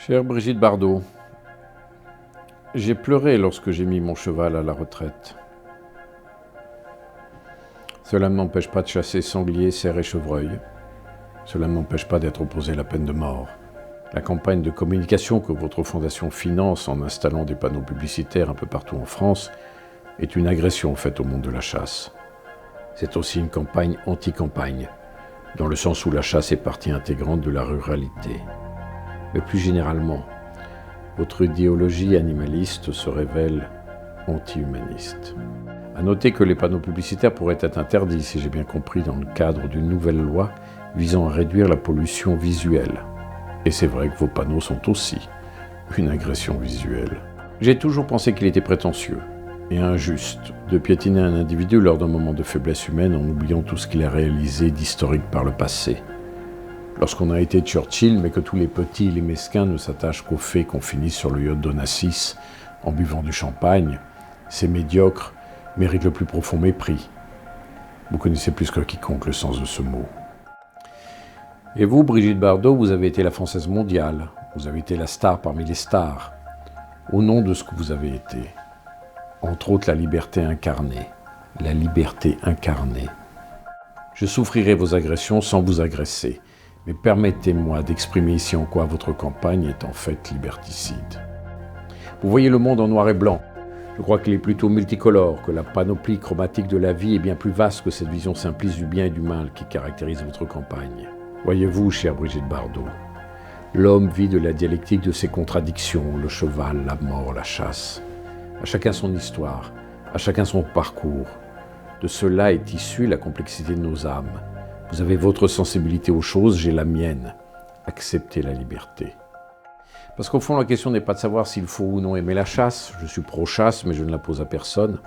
Chère Brigitte Bardot, j'ai pleuré lorsque j'ai mis mon cheval à la retraite. Cela ne m'empêche pas de chasser sangliers, cerfs et chevreuils. Cela ne m'empêche pas d'être opposé à la peine de mort. La campagne de communication que votre fondation finance en installant des panneaux publicitaires un peu partout en France est une agression faite au monde de la chasse. C'est aussi une campagne anti-campagne, dans le sens où la chasse est partie intégrante de la ruralité. Mais plus généralement, votre idéologie animaliste se révèle anti-humaniste. À noter que les panneaux publicitaires pourraient être interdits, si j'ai bien compris, dans le cadre d'une nouvelle loi visant à réduire la pollution visuelle. Et c'est vrai que vos panneaux sont aussi une agression visuelle. J'ai toujours pensé qu'il était prétentieux et injuste de piétiner un individu lors d'un moment de faiblesse humaine en oubliant tout ce qu'il a réalisé d'historique par le passé. Lorsqu'on a été Churchill, mais que tous les petits et les mesquins ne s'attachent qu'au fait qu'on finisse sur le yacht d'Onassis en buvant du champagne, ces médiocres méritent le plus profond mépris. Vous connaissez plus que quiconque le sens de ce mot. Et vous, Brigitte Bardot, vous avez été la Française mondiale, vous avez été la star parmi les stars, au nom de ce que vous avez été. Entre autres, la liberté incarnée. La liberté incarnée. Je souffrirai vos agressions sans vous agresser, mais permettez-moi d'exprimer ici en quoi votre campagne est en fait liberticide. Vous voyez le monde en noir et blanc. Je crois qu'il est plutôt multicolore, que la panoplie chromatique de la vie est bien plus vaste que cette vision simpliste du bien et du mal qui caractérise votre campagne. Voyez-vous, chère Brigitte Bardot, l'homme vit de la dialectique de ses contradictions, le cheval, la mort, la chasse. À chacun son histoire, à chacun son parcours. De cela est issue la complexité de nos âmes. Vous avez votre sensibilité aux choses, j'ai la mienne. Acceptez la liberté. Parce qu'au fond, la question n'est pas de savoir s'il faut ou non aimer la chasse. Je suis pro-chasse, mais je ne la pose à personne.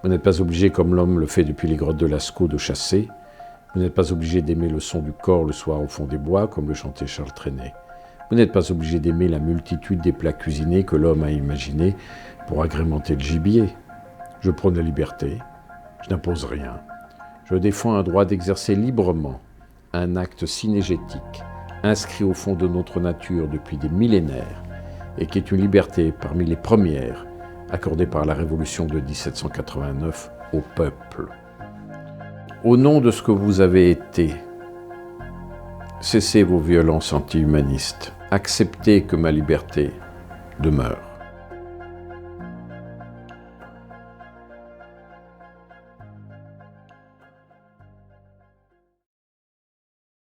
Vous n'êtes pas obligé, comme l'homme le fait depuis les grottes de Lascaux, de chasser. Vous n'êtes pas obligé d'aimer le son du cor le soir au fond des bois, comme le chantait Charles Trenet. Vous n'êtes pas obligé d'aimer la multitude des plats cuisinés que l'homme a imaginés pour agrémenter le gibier. Je prône la liberté. Je n'impose rien. Je défends un droit d'exercer librement un acte synégétique, inscrit au fond de notre nature depuis des millénaires, et qui est une liberté parmi les premières accordées par la Révolution de 1789 au peuple. Au nom de ce que vous avez été, cessez vos violences anti-humanistes. Acceptez que ma liberté demeure.